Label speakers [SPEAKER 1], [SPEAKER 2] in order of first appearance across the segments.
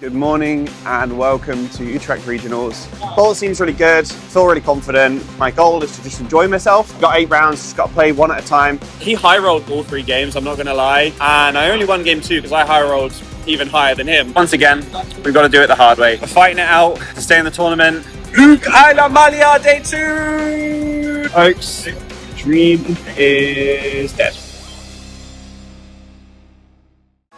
[SPEAKER 1] Good morning and welcome to Utrecht Regionals. Ball seems really good, feel really confident. My goal is to just enjoy myself. Got 8 rounds, just got to play one at a time.
[SPEAKER 2] He high rolled all 3 games, I'm not going to lie. And I only won game 2 because I high rolled even higher than him. Once again, we've got to do it the hard way. We're fighting it out to stay in the tournament. Luke Malia day 2! Folks, dream is dead.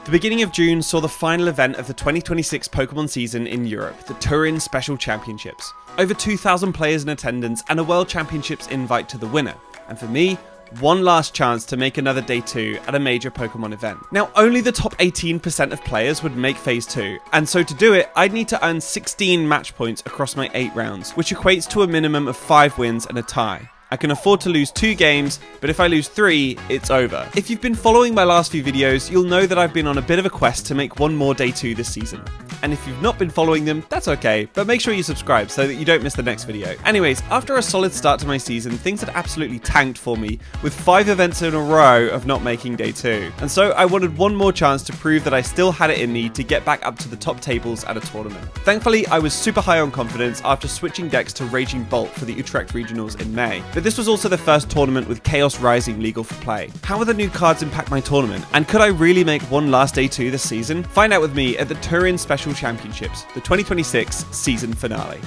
[SPEAKER 3] The beginning of June saw the final event of the 2026 Pokemon season in Europe, the Turin Special Championships. Over 2,000 players in attendance and a World Championships invite to the winner. And for me, one last chance to make another day 2 at a major Pokemon event. Now, only the top 18% of players would make Phase 2, and so to do it, I'd need to earn 16 match points across my 8 rounds, which equates to a minimum of 5 wins and a tie. I can afford to lose 2 games, but if I lose 3, it's over. If you've been following my last few videos, you'll know that I've been on a bit of a quest to make one more day 2 this season. And if you've not been following them, that's okay, but make sure you subscribe so that you don't miss the next video. Anyways, after a solid start to my season, things had absolutely tanked for me, with 5 events in a row of not making day 2. And so I wanted one more chance to prove that I still had it in me to get back up to the top tables at a tournament. Thankfully, I was super high on confidence after switching decks to Raging Bolt for the Utrecht Regionals in May. But this was also the first tournament with Chaos Rising legal for play. How will the new cards impact my tournament? And could I really make one last day 2 this season? Find out with me at the Turin Special Championships, the 2026 season finale.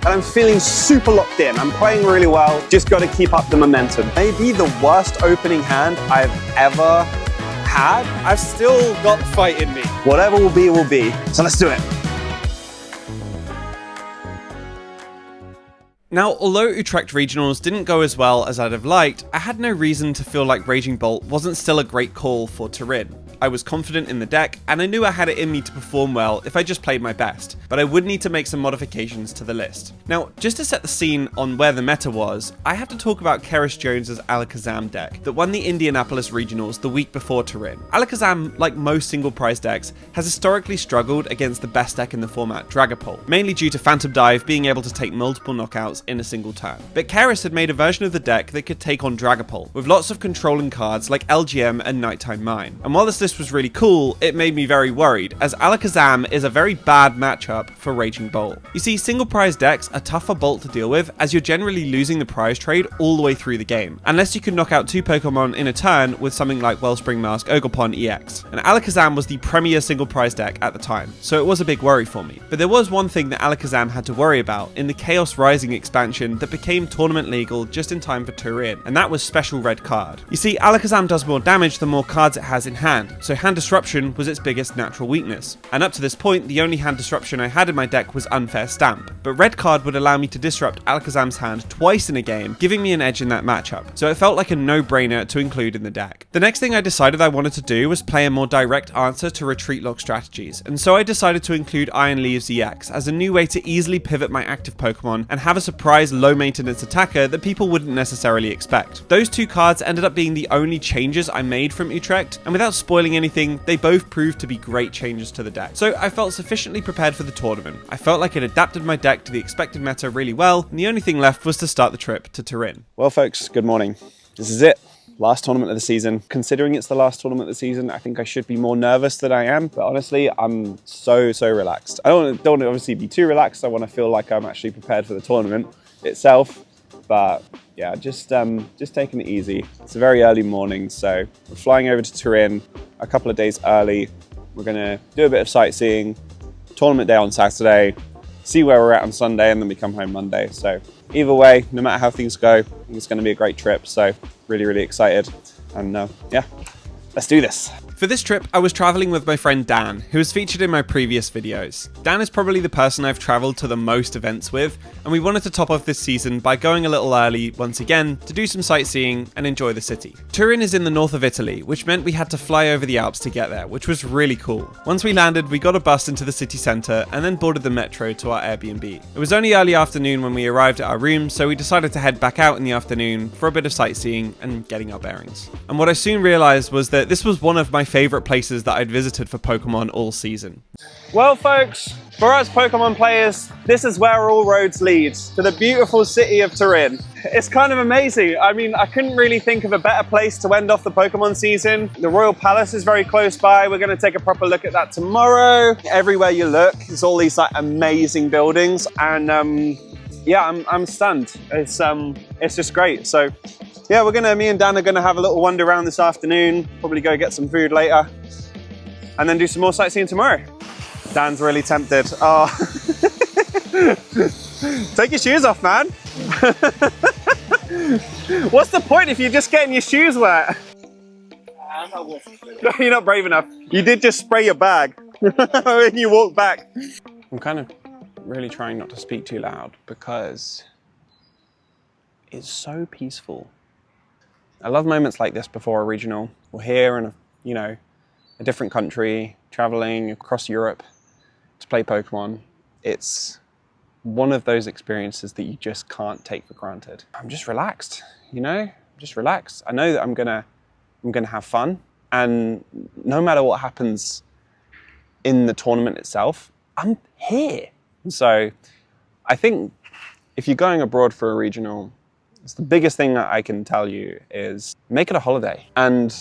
[SPEAKER 1] And I'm feeling super locked in. I'm playing really well. Just got to keep up the momentum. Maybe the worst opening hand I've ever had.
[SPEAKER 2] I've still got fight in me.
[SPEAKER 1] Whatever will be, will be. So let's do it.
[SPEAKER 3] Now, although Utrecht Regionals didn't go as well as I'd have liked, I had no reason to feel like Raging Bolt wasn't still a great call for Turin. I was confident in the deck, and I knew I had it in me to perform well if I just played my best, but I would need to make some modifications to the list. Now, just to set the scene on where the meta was, I have to talk about Keris Jones's Alakazam deck that won the Indianapolis Regionals the week before Turin. Alakazam, like most single prize decks, has historically struggled against the best deck in the format, Dragapult, mainly due to Phantom Dive being able to take multiple knockouts in a single turn. But Keris had made a version of the deck that could take on Dragapult, with lots of controlling cards like LGM and Nighttime Mine. And while this list was really cool, it made me very worried, as Alakazam is a very bad matchup for Raging Bolt. You see, single prize decks are tough for Bolt to deal with, as you're generally losing the prize trade all the way through the game, unless you can knock out 2 Pokemon in a turn with something like Wellspring Mask Ogerpon EX. And Alakazam was the premier single prize deck at the time, so it was a big worry for me. But there was one thing that Alakazam had to worry about in the Chaos Rising expansion that became tournament legal just in time for Turin, and that was Special Red Card. You see, Alakazam does more damage the more cards it has in hand, so hand disruption was its biggest natural weakness. And up to this point, the only hand disruption I had in my deck was Unfair Stamp, but Red Card would allow me to disrupt Alakazam's hand twice in a game, giving me an edge in that matchup, so it felt like a no-brainer to include in the deck. The next thing I decided I wanted to do was play a more direct answer to retreat lock strategies, and so I decided to include Iron Leaves EX as a new way to easily pivot my active Pokemon and have a surprise low maintenance attacker that people wouldn't necessarily expect. Those 2 cards ended up being the only changes I made from Utrecht, and without spoiling anything, they both proved to be great changes to the deck. So I felt sufficiently prepared for the tournament. I felt like it adapted my deck to the expected meta really well, and the only thing left was to start the trip to Turin.
[SPEAKER 1] Well, folks, good morning. This is it. Last tournament of the season. Considering it's the last tournament of the season, I think I should be more nervous than I am, but honestly, I'm so relaxed. I don't want to obviously be too relaxed. I want to feel like I'm actually prepared for the tournament itself, but yeah, just taking it easy. It's a very early morning, so we're flying over to Turin a couple of days early. We're gonna do a bit of sightseeing, tournament day on Saturday, see where we're at on Sunday, and then we come home Monday. So either way, no matter how things go, I think it's gonna be a great trip. So really excited, and yeah, let's do this.
[SPEAKER 3] For this trip, I was traveling with my friend Dan, who was featured in my previous videos. Dan is probably the person I've traveled to the most events with, and we wanted to top off this season by going a little early once again to do some sightseeing and enjoy the city. Turin is in the north of Italy, which meant we had to fly over the Alps to get there, which was really cool. Once we landed, we got a bus into the city centre and then boarded the metro to our Airbnb. It was only early afternoon when we arrived at our room, so we decided to head back out in the afternoon for a bit of sightseeing and getting our bearings. And what I soon realised was that this was one of my favourite places that I'd visited for Pokemon all season.
[SPEAKER 2] Well, folks,
[SPEAKER 1] For us Pokemon players, this is where all roads lead, to the beautiful city of Turin. It's kind of amazing. I mean, I couldn't really think of a better place to end off the Pokemon season. The Royal Palace is very close by. We're going to take a proper look at that tomorrow. Everywhere you look, there's all these like amazing buildings, and yeah, I'm stunned. It's just great. So yeah, me and Dan are gonna have a little wander around this afternoon, probably go get some food later, and then do some more sightseeing tomorrow. Dan's really tempted. Oh. Take your shoes off, man. What's the point if you're just getting your shoes wet? No, you're not brave enough. You did just spray your bag when you walked back. I'm kind of really trying not to speak too loud because it's so peaceful. I love moments like this before a regional. We're here in a different country, traveling across Europe to play Pokemon. It's one of those experiences that you just can't take for granted. I'm just relaxed, just relaxed. I know that I'm gonna have fun, and no matter what happens in the tournament itself, I'm here. So I think if you're going abroad for a regional, it's the biggest thing that I can tell you is make it a holiday and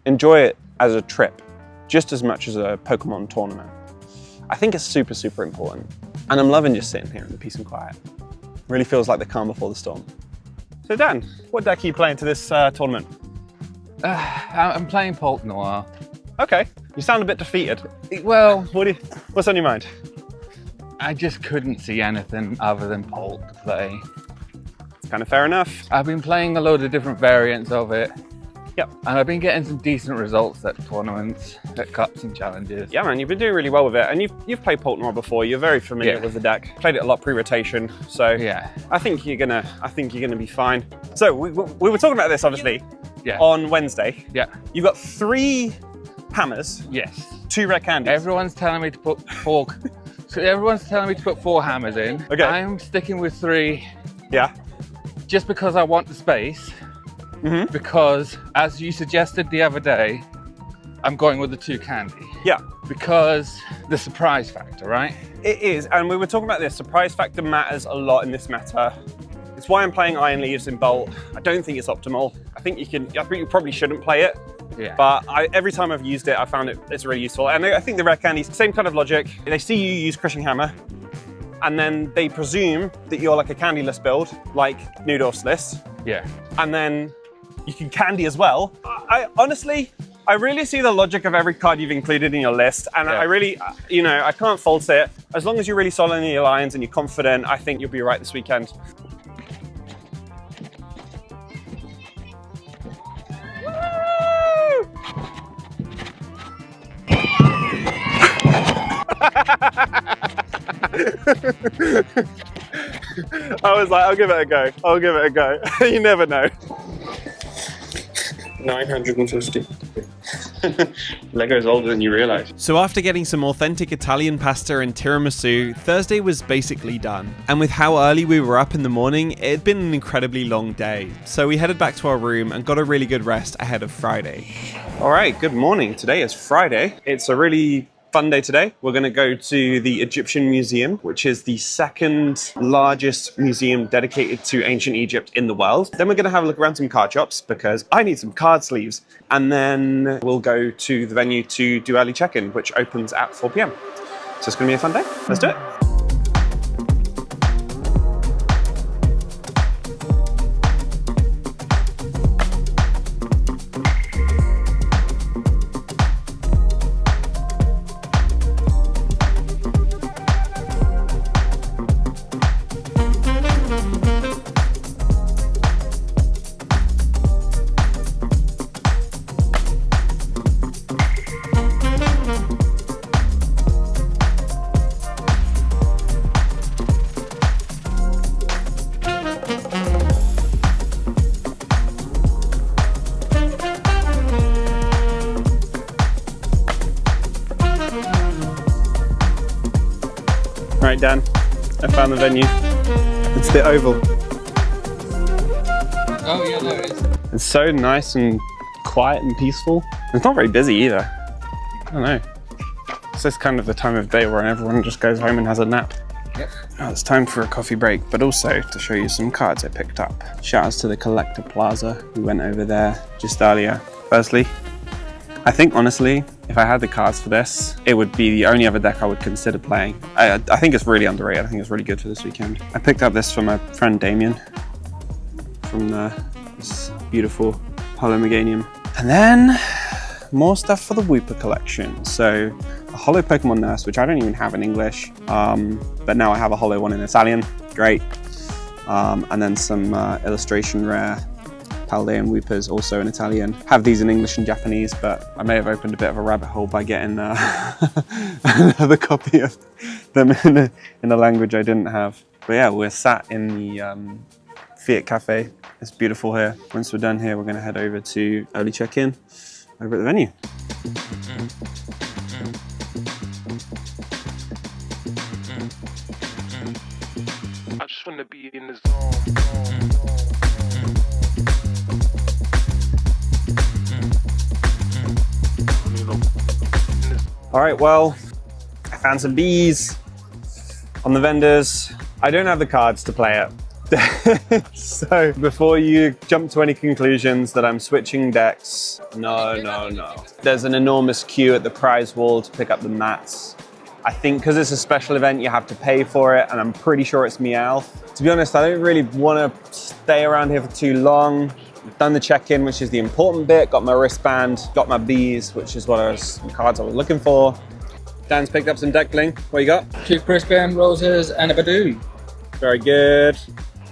[SPEAKER 1] enjoy it as a trip just as much as a Pokemon tournament. I think it's super, super important. And I'm loving just sitting here in the peace and quiet. Really feels like the calm before the storm. So Dan, what deck are you playing to this tournament?
[SPEAKER 4] I'm playing Pulp Noir.
[SPEAKER 1] Okay, you sound a bit defeated.
[SPEAKER 4] Well,
[SPEAKER 1] What's on your mind?
[SPEAKER 4] I just couldn't see anything other than Pulp to play.
[SPEAKER 1] It's kind of fair enough.
[SPEAKER 4] I've been playing a load of different variants of it.
[SPEAKER 1] Yep.
[SPEAKER 4] And I've been getting some decent results at tournaments, at cups and challenges.
[SPEAKER 1] Yeah, man, you've been doing really well with it. And you've played Pulp Noir before. You're very familiar with the deck. Played it a lot pre-rotation. So
[SPEAKER 4] yeah,
[SPEAKER 1] I think you're gonna be fine. So we were talking about this obviously on Wednesday.
[SPEAKER 4] Yeah.
[SPEAKER 1] You've got 3 hammers.
[SPEAKER 4] Yes.
[SPEAKER 1] 2 red candies.
[SPEAKER 4] Everyone's telling me to put 4. So everyone's telling me to put 4 hammers in.
[SPEAKER 1] Okay.
[SPEAKER 4] I'm sticking with 3.
[SPEAKER 1] Yeah.
[SPEAKER 4] Just because I want the space.
[SPEAKER 1] Mm-hmm.
[SPEAKER 4] Because, as you suggested the other day, I'm going with the 2 candy.
[SPEAKER 1] Yeah.
[SPEAKER 4] Because the surprise factor, right?
[SPEAKER 1] It is, and we were talking about this. Surprise factor matters a lot in this meta. It's why I'm playing Iron Leaves in Bolt. I don't think it's optimal. I think you probably shouldn't play it.
[SPEAKER 4] Yeah.
[SPEAKER 1] But every time I've used it, I found it's really useful. And I think the red candies, same kind of logic. They see you use Crushing Hammer, and then they presume that you're like a candyless build, like Noodorf's.
[SPEAKER 4] Yeah.
[SPEAKER 1] And then you can candy as well. I honestly really see the logic of every card you've included in your list, and I really, I can't fault it. As long as you're really solid in your lines and you're confident, I think you'll be right this weekend. I was like, I'll give it a go. You never know. 950. Lego's older than you realise.
[SPEAKER 3] So after getting some authentic Italian pasta and tiramisu, Thursday was basically done. And with how early we were up in the morning, it had been an incredibly long day. So we headed back to our room and got a really good rest ahead of Friday.
[SPEAKER 1] All right, good morning. Today is Friday. It's a really fun day today. We're going to go to the Egyptian Museum, which is the 2nd largest museum dedicated to ancient Egypt in the world. Then we're going to have a look around some card shops because I need some card sleeves. And then we'll go to the venue to do early check-in, which opens at 4 p.m. So it's going to be a fun day. Let's do it. Right, Dan, I found the venue. It's the Oval.
[SPEAKER 4] Oh yeah, there it is.
[SPEAKER 1] It's so nice and quiet and peaceful. It's not very busy either. I don't know. It's this kind of the time of day where everyone just goes home and has a nap.
[SPEAKER 4] Yep.
[SPEAKER 1] Now it's time for a coffee break, but also to show you some cards I picked up. Shout outs to the Collector Plaza. We went over there just earlier. Firstly, I think honestly, if I had the cards for this, it would be the only other deck I would consider playing. I think it's really underrated. I think it's really good for this weekend. I picked up this for my friend Damien from this beautiful Holo Meganium. And then more stuff for the Wooper collection. So a Holo Pokemon Nurse, which I don't even have in English, but now I have a Holo one in Italian. Great. And then some illustration rare Paldean Woopers, also in Italian. Have these in English and Japanese, but I may have opened a bit of a rabbit hole by getting another copy of them in a language I didn't have. But yeah, we're sat in the Fiat Cafe. It's beautiful here. Once we're done here, we're gonna head over to early check-in over at the venue.
[SPEAKER 5] I just want to be in the zone.
[SPEAKER 1] All right, well, I found some bees on the vendors. I don't have the cards to play it. So before you jump to any conclusions that I'm switching decks, no. There's an enormous queue at the prize wall to pick up the mats. I think because it's a special event, you have to pay for it, and I'm pretty sure it's Meowth. To be honest, I don't really want to stay around here for too long. I've done the check-in, which is the important bit, got my wristband, got my bees, which is some cards I was looking for. Dan's picked up some deck bling. What you got?
[SPEAKER 6] 2 Crispin Roses and a Badoo.
[SPEAKER 1] Very good.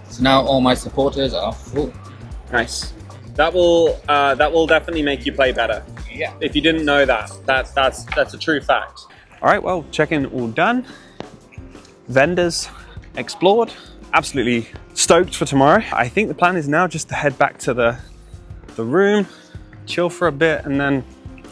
[SPEAKER 6] So now all my supporters are full.
[SPEAKER 1] Nice. That will definitely make you play better.
[SPEAKER 6] Yeah.
[SPEAKER 1] If you didn't know that, that's a true fact. All right, well, check-in all done. Vendors explored. Absolutely stoked for tomorrow. I think the plan is now just to head back to the room, chill for a bit, and then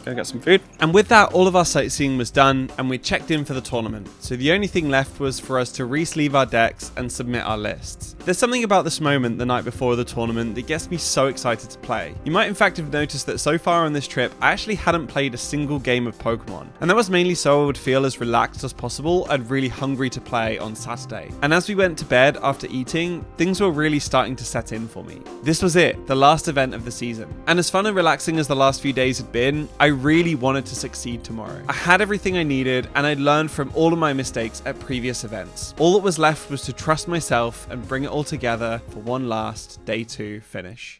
[SPEAKER 1] go get some food.
[SPEAKER 3] And with that, all of our sightseeing was done and we checked in for the tournament. So the only thing left was for us to re-sleeve our decks and submit our lists. There's something about this moment the night before the tournament that gets me so excited to play. You might in fact have noticed that so far on this trip, I actually hadn't played a single game of Pokemon. And that was mainly so I would feel as relaxed as possible and really hungry to play on Saturday. And as we went to bed after eating, things were really starting to set in for me. This was it, the last event of the season. And as fun and relaxing as the last few days had been, I really wanted to succeed tomorrow. I had everything I needed and I'd learned from all of my mistakes at previous events. All that was left was to trust myself and bring it all together for one last day 2 finish.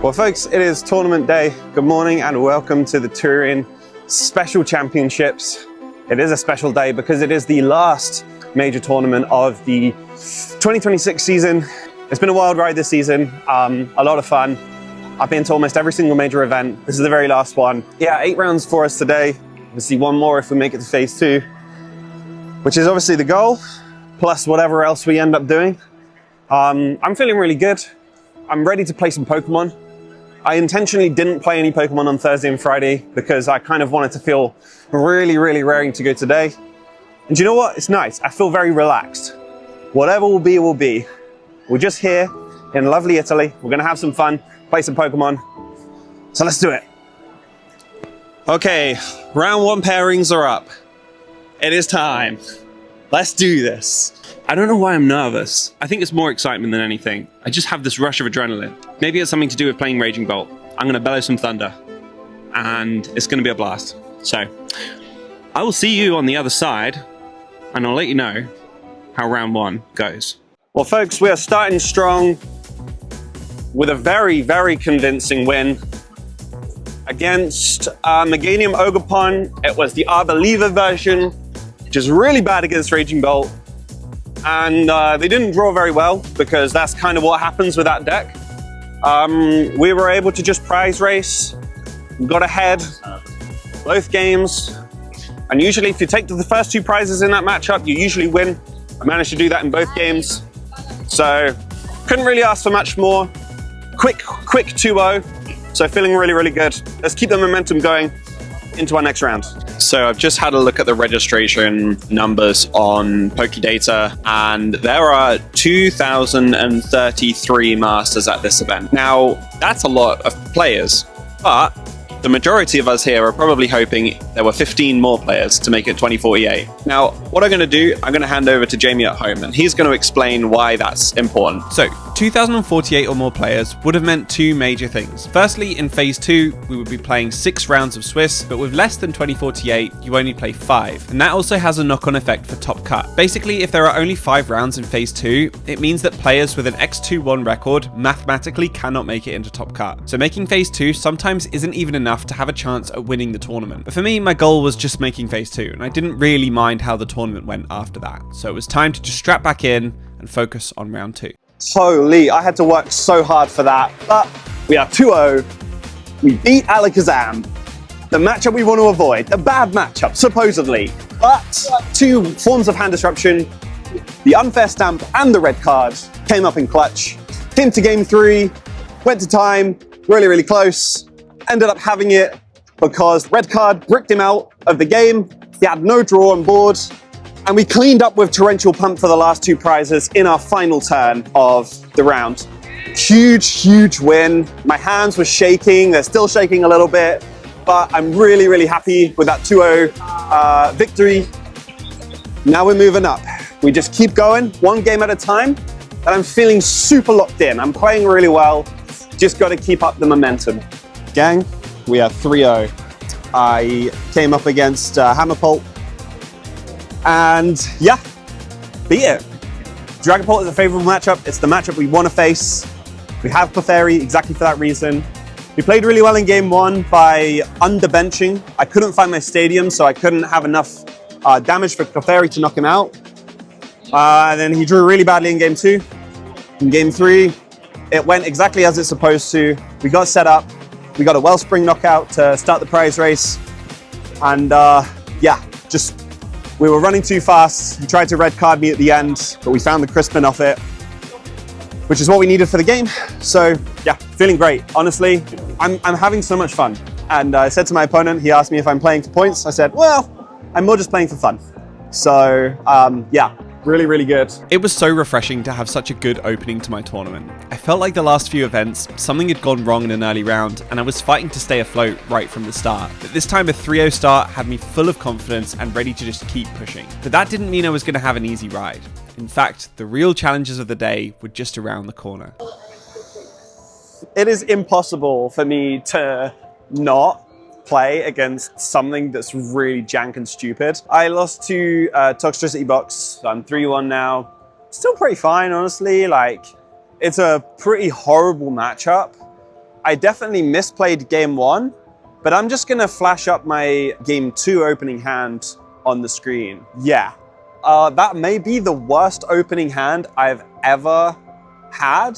[SPEAKER 1] Well, folks, it is tournament day. Good morning and welcome to the Turin Special Championships. It is a special day because it is the last major tournament of the 2026 season. It's been a wild ride this season, a lot of fun. I've been to almost every single major event. This is the very last one. Yeah, 8 rounds for us today. Obviously 1 more if we make it to phase 2, which is obviously the goal, plus whatever else we end up doing. I'm feeling really good. I'm ready to play some Pokemon. I intentionally didn't play any Pokemon on Thursday and Friday because I kind of wanted to feel really, really raring to go today. And you know what? It's nice. I feel very relaxed. Whatever will be, will be. We're just here in lovely Italy. We're gonna have some fun, play some Pokemon. So let's do it. Okay, round 1 pairings are up. It is time. Let's do this. I don't know why I'm nervous. I think it's more excitement than anything. I just have this rush of adrenaline. Maybe it's something to do with playing Raging Bolt. I'm gonna bellow some thunder and it's gonna be a blast. So I will see you on the other side and I'll let you know how round 1 goes. Well, folks, we are starting strong with a very, very convincing win against Meganium Ogopon. It was the Arbeliever version, which is really bad against Raging Bolt. And they didn't draw very well because that's kind of what happens with that deck. We were able to just prize race, got ahead both games. And usually if you take the first 2 prizes in that matchup, you usually win. I managed to do that in both games. So couldn't really ask for much more. Quick 2-0. So feeling really, really good. Let's keep the momentum going into our next round.
[SPEAKER 2] So I've just had a look at the registration numbers on Pokedata, and there are 2,033 masters at this event. Now, that's a lot of players, but the majority of us here are probably hoping there were 15 more players to make it 2048. Now, what I'm going to do, I'm going to hand over to Jamie at home, and he's going to explain why that's important.
[SPEAKER 3] So, 2,048 or more players would have meant 2 major things. Firstly, in Phase 2, we would be playing 6 rounds of Swiss, but with less than 2048, you only play 5. And that also has a knock-on effect for Top Cut. Basically, if there are only 5 rounds in Phase 2, it means that players with an X2-1 record mathematically cannot make it into Top Cut. So making Phase 2 sometimes isn't even enough to have a chance at winning the tournament. But for me, my goal was just making Phase 2, and I didn't really mind how the tournament went after that. So it was time to just strap back in and focus on round 2.
[SPEAKER 1] Holy, I had to work so hard for that. But we are 2-0. We beat Alakazam. The matchup we want to avoid. The bad matchup, supposedly. But 2 forms of hand disruption, the unfair stamp and the red card, came up in clutch. Came to game 3, went to time, really, really close. Ended up having it because red card bricked him out of the game. He had no draw on board. And we cleaned up with Torrential Pump for the last 2 prizes in our final turn of the round. Huge, huge win. My hands were shaking. They're still shaking a little bit. But I'm really, really happy with that 2-0 victory. Now we're moving up. We just keep going, 1 game at a time. And I'm feeling super locked in. I'm playing really well. Just got to keep up the momentum. Gang, we are 3-0. I came up against Hammerpult. And yeah, beat it. Dragapult is a favorable matchup. It's the matchup we want to face. We have Clefairy exactly for that reason. We played really well in game 1 by underbenching. I couldn't find my stadium, so I couldn't have enough damage for Clefairy to knock him out. And then he drew really badly in game 2. In game 3, it went exactly as it's supposed to. We got set up. We got a Wellspring knockout to start the prize race. And yeah, just we were running too fast. He tried to red card me at the end, but we found the Crispin off it, which is what we needed for the game. So yeah, feeling great. Honestly, I'm having so much fun. And I said to my opponent, he asked me if I'm playing for points. I said, well, I'm more just playing for fun. So yeah, really, really good.
[SPEAKER 3] It was so refreshing to have such a good opening to my tournament. I felt like the last few events, something had gone wrong in an early round, and I was fighting to stay afloat right from the start. But this time a 3-0 start had me full of confidence and ready to just keep pushing. But that didn't mean I was going to have an easy ride. In fact, the real challenges of the day were just around the corner.
[SPEAKER 1] It is impossible for me to not play against something that's really jank and stupid. I lost to Toxtricity Box, so I'm 3-1 now. Still pretty fine, honestly. Like, it's a pretty horrible matchup. I definitely misplayed game 1, but I'm just gonna flash up my game 2 opening hand on the screen. Yeah, that may be the worst opening hand I've ever had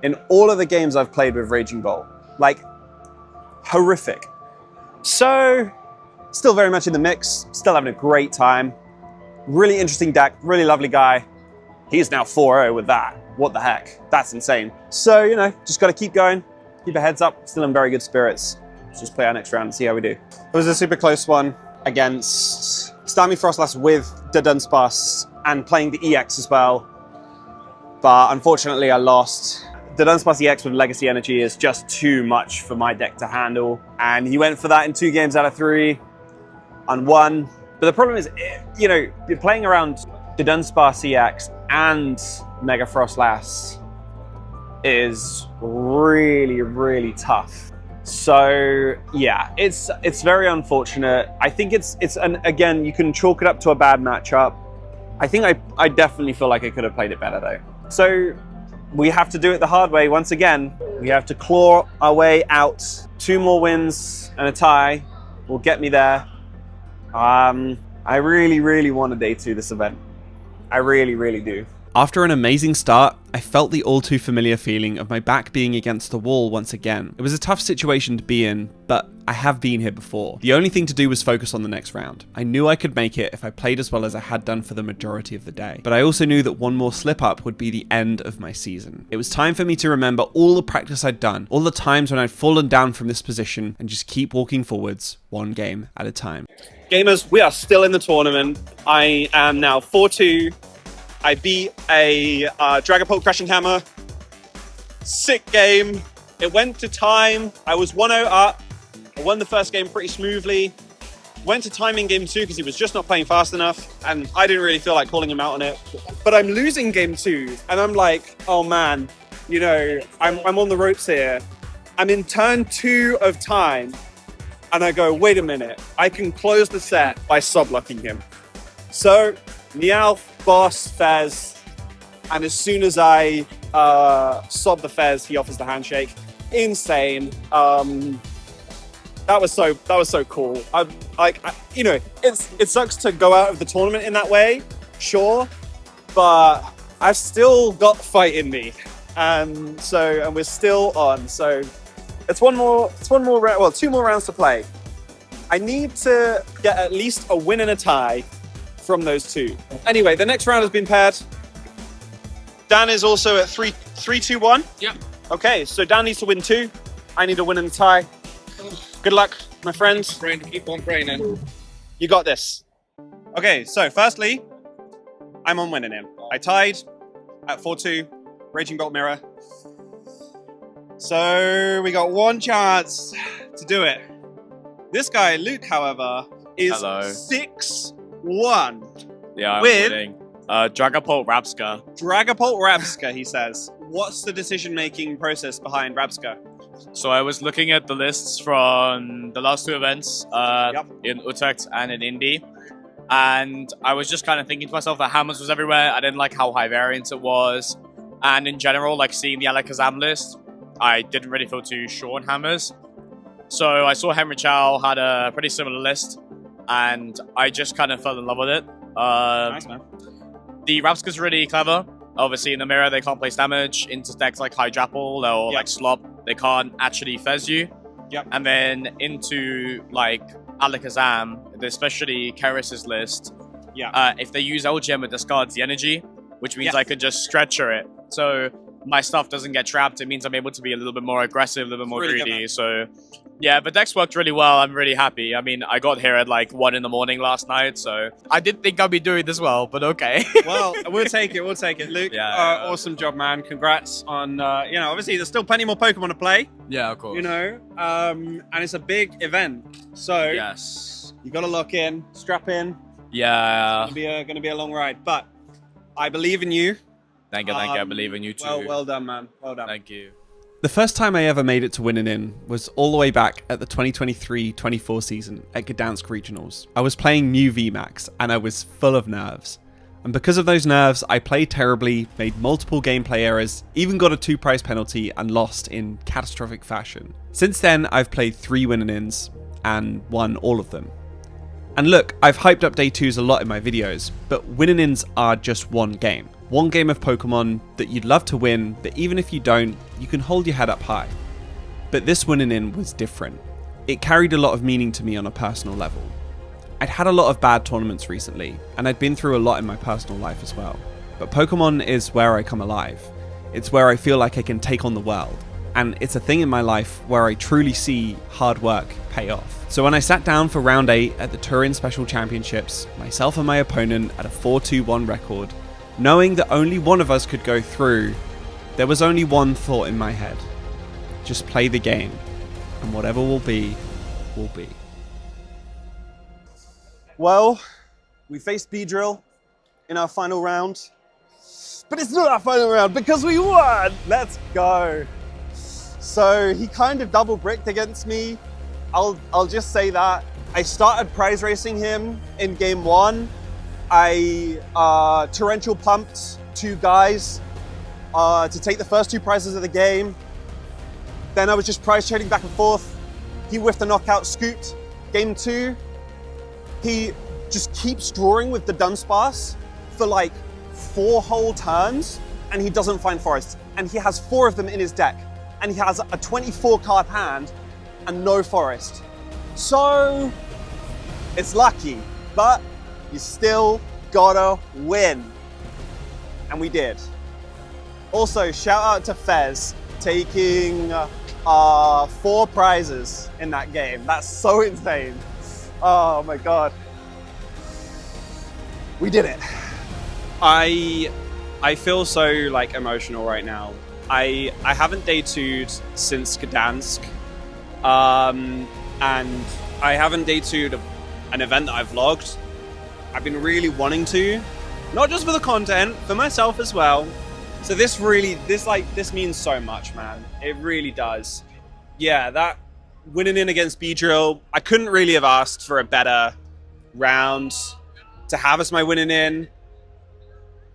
[SPEAKER 1] in all of the games I've played with Raging Bolt. Like, horrific. So, still very much in the mix, still having a great time. Really interesting deck, really lovely guy. He's now 4-0 with that. What the heck? That's insane. So, you know, just got to keep going, keep your heads up, still in very good spirits. Let's just play our next round and see how we do. It was a super close one against Starmie Frostlass with the Dunsparce and playing the EX as well. But unfortunately, I lost. The Dunsparce EX with Legacy Energy is just too much for my deck to handle. And he went for that in 2 games out of 3 and won. But the problem is, you know, you're playing around the Dunsparce EX and Mega Frostlass is really, really tough. So yeah, it's very unfortunate. I think again, you can chalk it up to a bad matchup. I think I definitely feel like I could have played it better though. So we have to do it the hard way once again. We have to claw our way out. 2 more wins and a tie will get me there. I really, really want a day 2 this event. I really, really do.
[SPEAKER 3] After an amazing start, I felt the all too familiar feeling of my back being against the wall once again. It was a tough situation to be in, but I have been here before. The only thing to do was focus on the next round. I knew I could make it if I played as well as I had done for the majority of the day, but I also knew that one more slip up would be the end of my season. It was time for me to remember all the practice I'd done, all the times when I'd fallen down from this position, and just keep walking forwards, one game at a time.
[SPEAKER 2] Gamers, we are still in the tournament. I am now 4-2. I beat a Dragapult Crashing Hammer. Sick game. It went to time. I was 1-0 up. I won the first game pretty smoothly. Went to time in game 2 because he was just not playing fast enough, and I didn't really feel like calling him out on it. But I'm losing game 2, and I'm like, oh man, you know, I'm on the ropes here. I'm in turn 2 of time, and I go, wait a minute, I can close the set by sub-locking him. So, Meowth, Boss, Fez, and as soon as I sob the Fez, he offers the handshake. Insane. That was so cool. You know, it sucks to go out of the tournament in that way, sure, but I've still got fight in me, and we're still on. So it's one more round. Well, 2 more rounds to play. I need to get at least a win and a tie from those 2. Anyway, the next round has been paired. Dan is also at 3-2-1.
[SPEAKER 6] Yep.
[SPEAKER 2] Okay, so Dan needs to win 2. I need a win and a tie. Good luck, my friends.
[SPEAKER 6] Brain, keep on braining.
[SPEAKER 2] You got this. Okay, so firstly, I'm on winning him. I tied at 4-2, Raging Bolt Mirror. So we got 1 chance to do it. This guy, Luke, however, is 6-1.
[SPEAKER 7] Yeah, I'm
[SPEAKER 2] with
[SPEAKER 7] winning. Dragapult Rapska.
[SPEAKER 2] Dragapult Rapska, he says. What's the decision-making process behind Rapska?
[SPEAKER 7] So I was looking at the lists from the last 2 events in Utrecht and in Indy, and I was just kind of thinking to myself that Hammers was everywhere. I didn't like how high variance it was, and in general, like seeing the Alakazam list, I didn't really feel too sure on Hammers. So I saw Henry Chow had a pretty similar list, and I just kind of fell in love with it.
[SPEAKER 2] Nice, man.
[SPEAKER 7] The Rapska's really clever. Obviously, in the mirror, they can't place damage. Into decks like Hydrapple or like Slop, they can't actually fez you.
[SPEAKER 2] Yep.
[SPEAKER 7] And then into like Alakazam, especially Keris's list, if they use LGM, it discards the energy, which means I could just stretcher it. So my stuff doesn't get trapped. It means I'm able to be a little bit more aggressive, a little bit more
[SPEAKER 2] really
[SPEAKER 7] greedy. So yeah, but decks worked really well. I'm really happy. I mean, I got here at like 1 in the morning last night, so I didn't think I'd be doing this well, but okay.
[SPEAKER 2] Well, we'll take it. We'll take it. Luke, awesome job, man. Congrats on, you know, obviously there's still plenty more Pokemon to play.
[SPEAKER 7] Yeah, of course.
[SPEAKER 2] You know, and it's a big event. So
[SPEAKER 7] yes,
[SPEAKER 2] you got to lock in, strap in.
[SPEAKER 7] Yeah.
[SPEAKER 2] It's gonna be a long ride, but I believe in you.
[SPEAKER 7] Thank you. I believe in you too.
[SPEAKER 2] Well done, man. Well done.
[SPEAKER 7] Thank you.
[SPEAKER 3] The first time I ever made it to winning in was all the way back at the 2023-24 season at Gdansk Regionals. I was playing new VMAX and I was full of nerves. And because of those nerves, I played terribly, made multiple gameplay errors, even got a 2-prize penalty and lost in catastrophic fashion. Since then, I've played 3 winning ins and won all of them. And look, I've hyped up day 2s a lot in my videos, but winning ins are just one game. One game of Pokemon that you'd love to win, but even if you don't, you can hold your head up high. But this winning in was different. It carried a lot of meaning to me on a personal level. I'd had a lot of bad tournaments recently, and I'd been through a lot in my personal life as well. But Pokemon is where I come alive. It's where I feel like I can take on the world. And it's a thing in my life where I truly see hard work pay off. So when I sat down for round 8 at the Turin Special Championships, myself and my opponent at a 4-2-1 record, knowing that only one of us could go through, there was only one thought in my head. Just play the game, and whatever will be, will be.
[SPEAKER 2] Well, we faced Beedrill in our final round, but it's not our final round because we won! Let's go! So he kind of double bricked against me. I'll just say that. I started prize racing him in game 1. I torrential pumped 2 guys
[SPEAKER 1] to take the first 2 prizes of the game. Then I was just prize trading back and forth. He whiffed a knockout, scooped. Game 2, he just keeps drawing with the Dunsparce for like 4 whole turns, and he doesn't find forests. And he has 4 of them in his deck, and he has a 24 card hand and no forest. So it's lucky, but you still gotta win. And we did. Also, shout out to Fez taking 4 prizes in that game. That's so insane. Oh my God. We did it.
[SPEAKER 3] I feel so like emotional right now. I haven't day 2'd since Gdansk, and I haven't day 2'd an event that I've vlogged. I've been really wanting to, not just for the content, for myself as well. So this means so much, man. It really does. Yeah, that winning in against B-Drill, I couldn't really have asked for a better round to have as my winning in.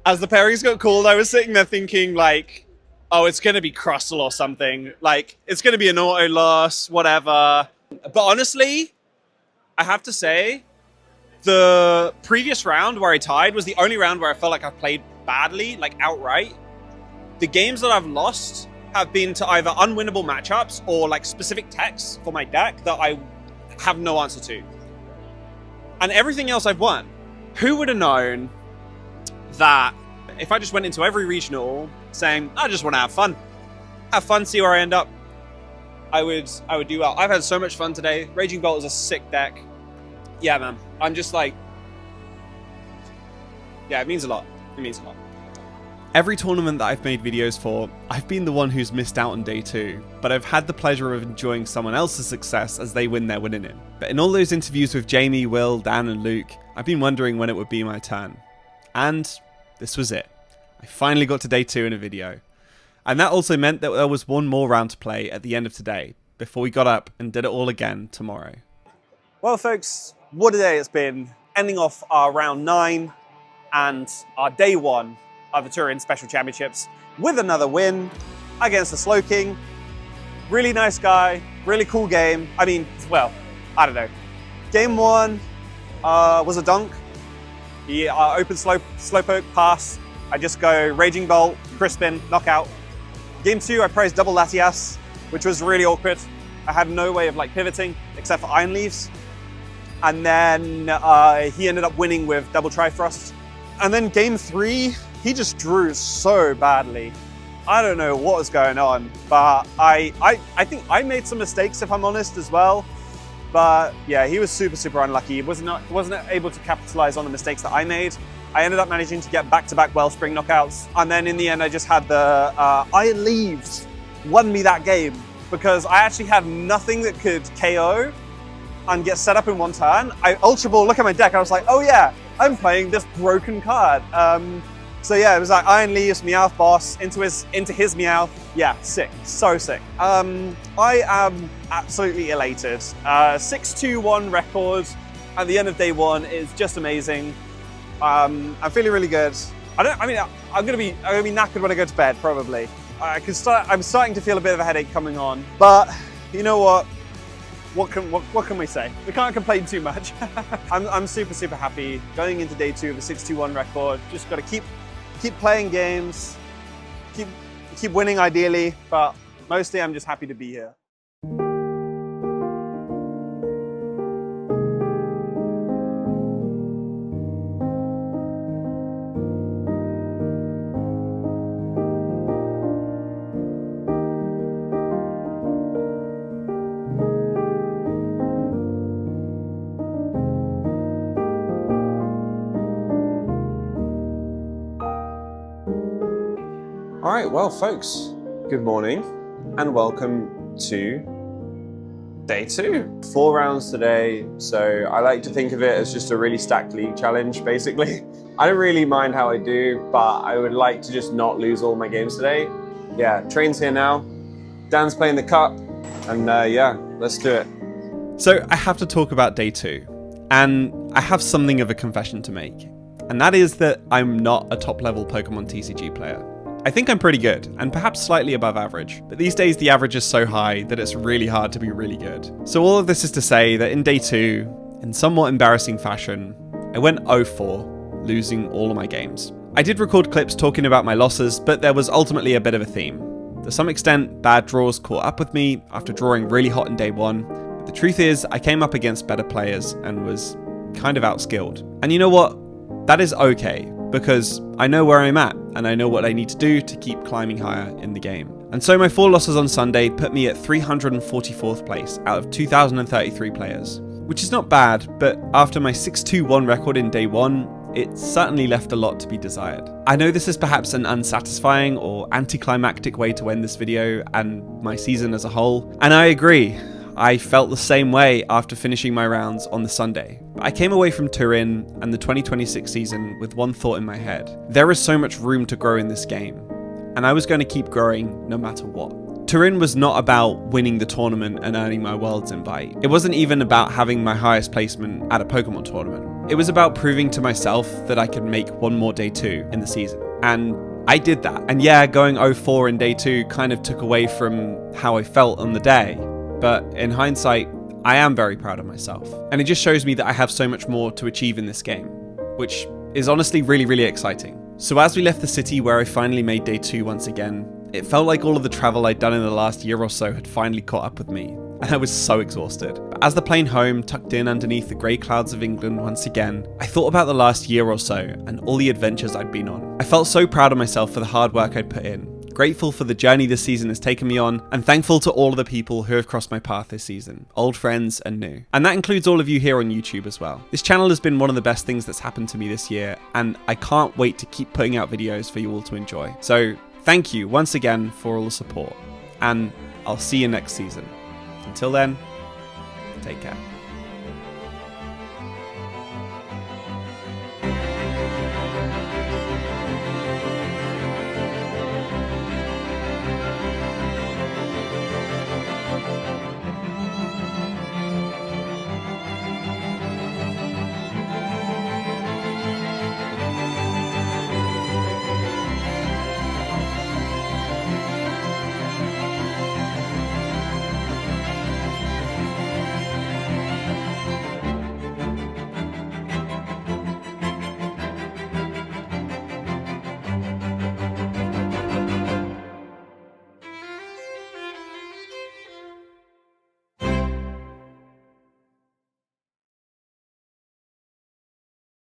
[SPEAKER 3] As the pairings got called, I was sitting there thinking like, oh, it's going to be Crustle or something. Like, it's going to be an auto loss, whatever. But honestly, I have to say, the previous round where I tied was the only round where I felt like I played badly, like outright. The games that I've lost have been to either unwinnable matchups or like specific techs for my deck that I have no answer to. And everything else I've won. Who would have known that if I just went into every regional saying, I just want to have fun, see where I end up, I would do well. I've had so much fun today. Raging Bolt is a sick deck. Yeah, man. I'm just like, yeah, it means a lot. It means a lot. Every tournament that I've made videos for, I've been the one who's missed out on day 2, but I've had the pleasure of enjoying someone else's success as they win their winning in. But in all those interviews with Jamie, Will, Dan and Luke, I've been wondering when it would be my turn. And this was it. I finally got to day 2 in a video. And that also meant that there was one more round to play at the end of today, before we got up and did it all again tomorrow.
[SPEAKER 1] Well, folks, what a day it's been. Ending off our round 9 and our day 1 of the Turin Special Championships with another win against the Slow King. Really nice guy, really cool game. I mean, well, I don't know. Game 1 was a dunk. He open slowpoke pass. I just go Raging Bolt, Crispin, knockout. Game 2, I priced double Latias, which was really awkward. I had no way of like pivoting except for Iron Leaves. And then he ended up winning with double Trifrost. And then game 3, he just drew so badly. I don't know what was going on, but I think I made some mistakes, if I'm honest, as well. But yeah, he was super unlucky. He wasn't able to capitalize on the mistakes that I made. I ended up managing to get back-to-back Wellspring knockouts. And then in the end, I just had the Iron Leaves won me that game because I actually had nothing that could KO and get set up in one turn. I Ultra Ball, look at my deck, I was like, oh yeah, I'm playing this broken card. So yeah, it was like Iron Leaves, Meowth Boss, into his Meowth. Yeah, sick, so sick. I am absolutely elated. 6-2-1 record at the end of day 1 is just amazing. I'm feeling really good. I'm gonna be knackered when I go to bed, probably. I'm starting to feel a bit of a headache coming on, but you know what? What can we say? We can't complain too much. I'm super happy going into day 2 of a 6-2-1 record. Just got to keep playing games, keep winning ideally, but mostly I'm just happy to be here. All right, well, folks, good morning and welcome to day 2. 4 rounds today, so I like to think of it as just a really stacked league challenge, basically. I don't really mind how I do, but I would like to just not lose all my games today. Yeah, Train's here now, Dan's playing the cup, and yeah, let's do it.
[SPEAKER 3] So I have to talk about day 2, and I have something of a confession to make, and that is that I'm not a top-level Pokemon TCG player. I think I'm pretty good, and perhaps slightly above average, but these days the average is so high that it's really hard to be really good. So all of this is to say that in day 2, in somewhat embarrassing fashion, I went 0-4, losing all of my games. I did record clips talking about my losses, but there was ultimately a bit of a theme. To some extent, bad draws caught up with me after drawing really hot in day 1, but the truth is I came up against better players and was kind of outskilled. And you know what? That is okay, because I know where I'm at, and I know what I need to do to keep climbing higher in the game. And so my 4 losses on Sunday put me at 344th place out of 2,033 players, which is not bad, but after my 6-2-1 record in day 1, it certainly left a lot to be desired. I know this is perhaps an unsatisfying or anticlimactic way to end this video and my season as a whole, and I agree. I felt the same way after finishing my rounds on the Sunday. But I came away from Turin and the 2026 season with one thought in my head. There is so much room to grow in this game, and I was going to keep growing no matter what. Turin was not about winning the tournament and earning my Worlds invite. It wasn't even about having my highest placement at a Pokemon tournament. It was about proving to myself that I could make one more day 2 in the season. And I did that. And yeah, going 0-4 in day 2 kind of took away from how I felt on the day. But in hindsight, I am very proud of myself. And it just shows me that I have so much more to achieve in this game, which is honestly really, really exciting. So as we left the city where I finally made day 2 once again, it felt like all of the travel I'd done in the last year or so had finally caught up with me, and I was so exhausted. But as the plane home tucked in underneath the grey clouds of England once again, I thought about the last year or so and all the adventures I'd been on. I felt so proud of myself for the hard work I'd put in, grateful for the journey this season has taken me on, and thankful to all of the people who have crossed my path this season, old friends and new. And that includes all of you here on YouTube as well. This channel has been one of the best things that's happened to me this year, and I can't wait to keep putting out videos for you all to enjoy. So thank you once again for all the support, and I'll see you next season. Until then, take care.